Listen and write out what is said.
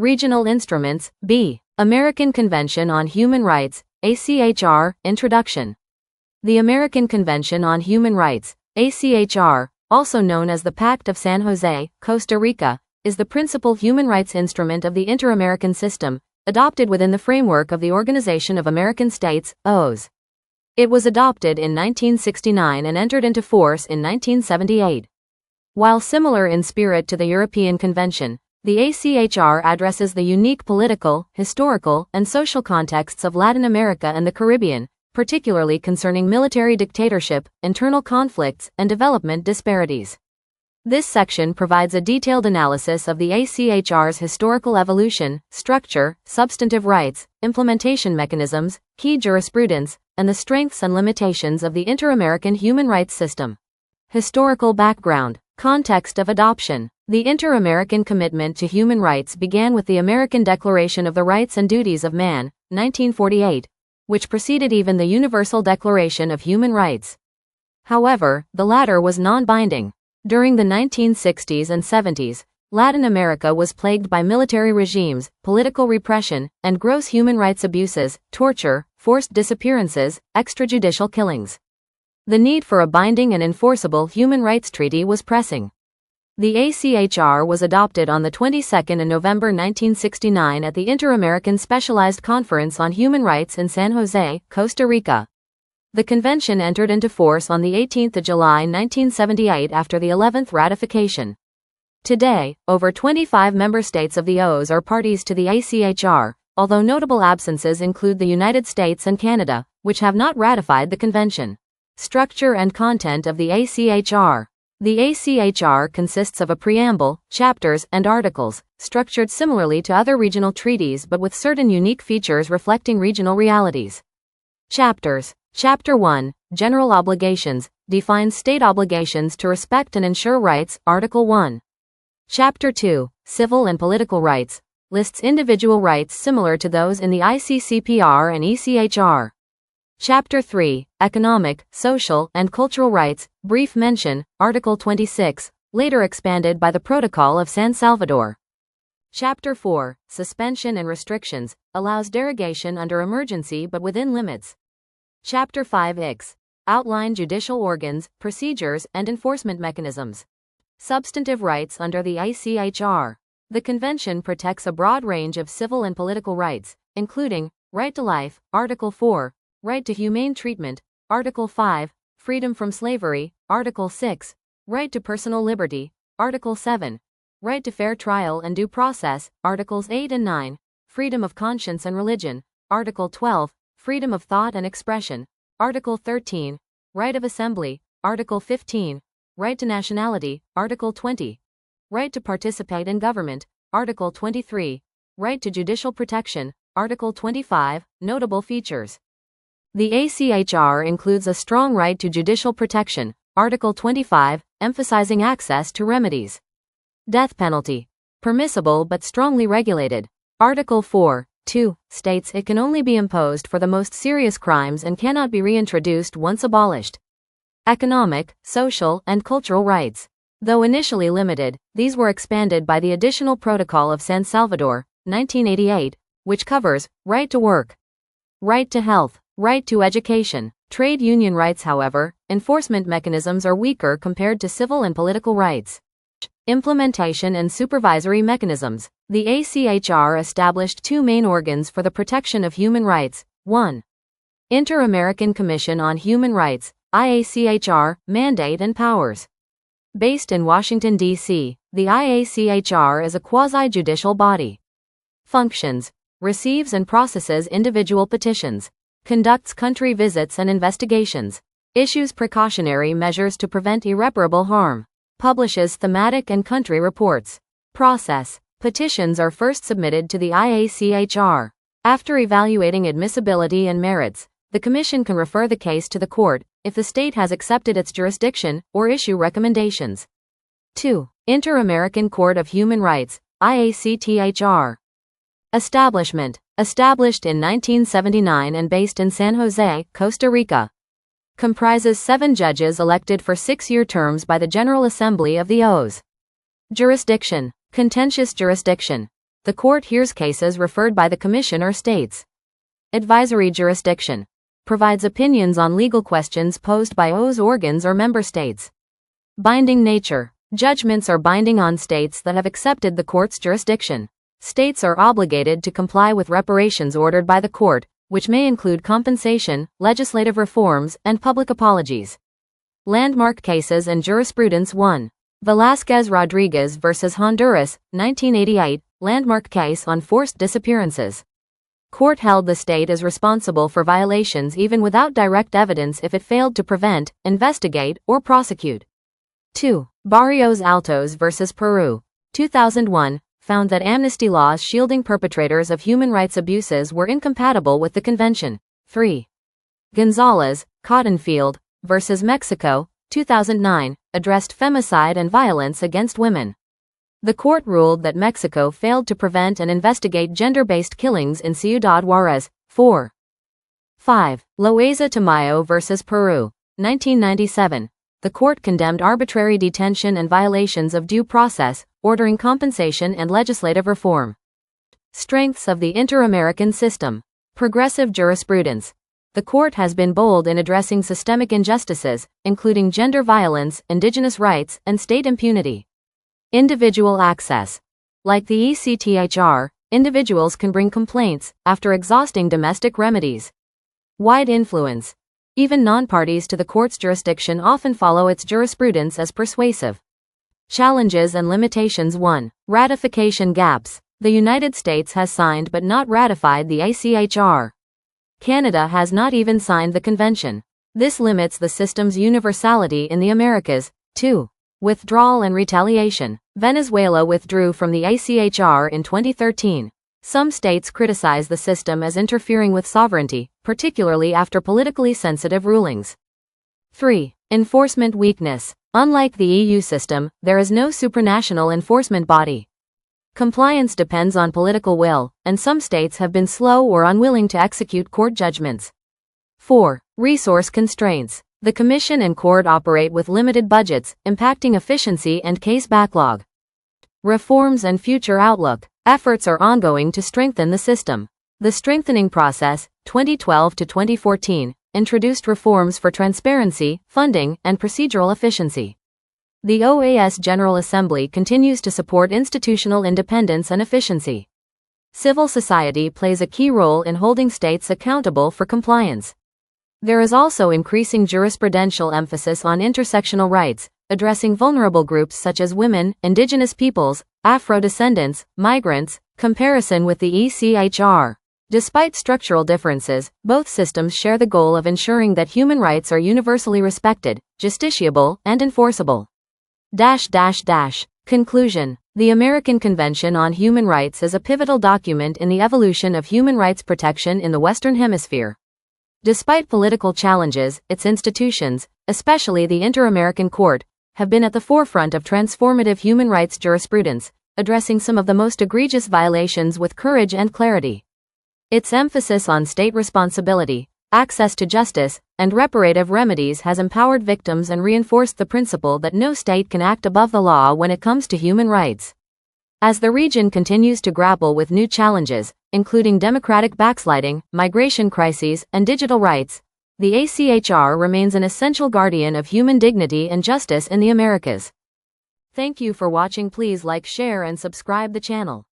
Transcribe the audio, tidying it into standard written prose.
Regional Instruments. B. American Convention on Human Rights, ACHR, Introduction. The American Convention on Human Rights, ACHR, also known as the Pact of San Jose, Costa Rica, is the principal human rights instrument of the Inter-American System, adopted within the framework of the Organization of American States, OAS. It was adopted in 1969 and entered into force in 1978. While similar in spirit to the European Convention, the ACHR addresses the unique political, historical, and social contexts of Latin America and the Caribbean, particularly concerning military dictatorship, internal conflicts, and development disparities. This section provides a detailed analysis of the ACHR's historical evolution, structure, substantive rights, implementation mechanisms, key jurisprudence, and the strengths and limitations of the Inter-American human rights system. Historical background. Context of adoption. The Inter-American commitment to human rights began with the American Declaration of the Rights and Duties of Man, 1948, which preceded even the Universal Declaration of Human Rights. However, the latter was non-binding. During the 1960s and 70s, Latin America was plagued by military regimes, political repression, and gross human rights abuses, torture, forced disappearances, extrajudicial killings. The need for a binding and enforceable human rights treaty was pressing. The ACHR was adopted on the 22nd of November 1969 at the Inter-American Specialized Conference on Human Rights in San Jose, Costa Rica. The convention entered into force on the 18th of July 1978 after the 11th ratification. Today, over 25 member states of the OAS are parties to the ACHR, although notable absences include the United States and Canada, which have not ratified the convention. Structure and content of the ACHR. The ACHR consists of a preamble, chapters, and articles, structured similarly to other regional treaties but with certain unique features reflecting regional realities. Chapters. Chapter 1, General Obligations, defines state obligations to respect and ensure rights, Article 1. Chapter 2, Civil and Political Rights, lists individual rights similar to those in the ICCPR and ICESCR. Chapter 3, Economic, Social, and Cultural Rights, brief mention, Article 26, later expanded by the Protocol of San Salvador. Chapter 4, Suspension and Restrictions, allows derogation under emergency but within limits. Chapter 5 ICS, outline judicial organs, procedures, and enforcement mechanisms. Substantive rights under the ICHR. The Convention protects a broad range of civil and political rights, including right to life, Article 4, right to humane treatment, Article 5, freedom from slavery, Article 6, right to personal liberty, Article 7, right to fair trial and due process, Articles 8 and 9, freedom of conscience and religion, Article 12, freedom of thought and expression, Article 13, right of assembly, Article 15, right to nationality, Article 20, right to participate in government, Article 23, right to judicial protection, Article 25, notable features. The ACHR includes a strong right to judicial protection, Article 25, emphasizing access to remedies. Death penalty. Permissible but strongly regulated. Article 4.2 states it can only be imposed for the most serious crimes and cannot be reintroduced once abolished. Economic, social, and cultural rights. Though initially limited, these were expanded by the Additional Protocol of San Salvador, 1988, which covers right to work, right to health, right to education, trade union rights. However, enforcement mechanisms are weaker compared to civil and political rights. Implementation and supervisory mechanisms. The ACHR established two main organs for the protection of human rights. 1. Inter-American Commission on Human Rights, IACHR, mandate and powers. Based in Washington, D.C., the IACHR is a quasi-judicial body. Functions. Receives and processes individual petitions. Conducts country visits and investigations. Issues precautionary measures to prevent irreparable harm. Publishes thematic and country reports. Process. Petitions are first submitted to the IACHR. After evaluating admissibility and merits, the Commission can refer the case to the court, if the state has accepted its jurisdiction, or issue recommendations. 2. Inter-American Court of Human Rights, IACTHR. Establishment. Established in 1979 and based in San Jose, Costa Rica. Comprises 7 judges elected for 6-year terms by the General Assembly of the OAS. Jurisdiction. Contentious jurisdiction. The court hears cases referred by the Commission or states. Advisory jurisdiction. Provides opinions on legal questions posed by those organs or member states. Binding nature. Judgments are binding on states that have accepted the court's jurisdiction. States are obligated to comply with reparations ordered by the court, which may include compensation, legislative reforms, and public apologies. Landmark cases and jurisprudence. 1. Velázquez-Rodriguez v. Honduras, 1988, landmark case on forced disappearances. Court held the state is responsible for violations even without direct evidence if it failed to prevent, investigate, or prosecute. 2. Barrios Altos v. Peru, 2001, found that amnesty laws shielding perpetrators of human rights abuses were incompatible with the convention. 3. Gonzalez, Cottonfield v. Mexico, 2009, addressed femicide and violence against women. The court ruled that Mexico failed to prevent and investigate gender-based killings in Ciudad Juárez. 4. 5. Loaiza Tamayo v. Peru, 1997. The court condemned arbitrary detention and violations of due process, ordering compensation and legislative reform. Strengths of the Inter-American system. Progressive jurisprudence. The court has been bold in addressing systemic injustices, including gender violence, indigenous rights, and state impunity. Individual access. Like the ACHR, individuals can bring complaints after exhausting domestic remedies. Wide influence. Even non-parties to the court's jurisdiction often follow its jurisprudence as persuasive. Challenges and limitations. 1. Ratification gaps. The United States has signed but not ratified the ICHR. Canada has not even signed the convention. This limits the system's universality in the Americas. 2. Withdrawal and retaliation. Venezuela withdrew from the ICHR in 2013. Some states criticize the system as interfering with sovereignty, particularly after politically sensitive rulings. 3. Enforcement weakness. Unlike the EU system, there is no supranational enforcement body. Compliance depends on political will, and some states have been slow or unwilling to execute court judgments. 4. Resource constraints. The Commission and court operate with limited budgets, impacting efficiency and case backlog. Reforms and future outlook. Efforts are ongoing to strengthen the system. The strengthening process, 2012 to 2014, introduced reforms for transparency, funding, and procedural efficiency. The OAS General Assembly continues to support institutional independence and efficiency. Civil society plays a key role in holding states accountable for compliance. There is also increasing jurisprudential emphasis on intersectional rights, addressing vulnerable groups such as women, indigenous peoples, Afro-descendants, migrants, comparison with the ACHR. Despite structural differences, both systems share the goal of ensuring that human rights are universally respected, justiciable, and enforceable. Conclusion. The American Convention on Human Rights is a pivotal document in the evolution of human rights protection in the Western Hemisphere. Despite political challenges, its institutions, especially the Inter-American Court, have been at the forefront of transformative human rights jurisprudence, addressing some of the most egregious violations with courage and clarity. Its emphasis on state responsibility, access to justice, and reparative remedies has empowered victims and reinforced the principle that no state can act above the law when it comes to human rights. As the region continues to grapple with new challenges, including democratic backsliding, migration crises, and digital rights, the ACHR remains an essential guardian of human dignity and justice in the Americas. Thank you for watching. Please like, share, and subscribe the channel.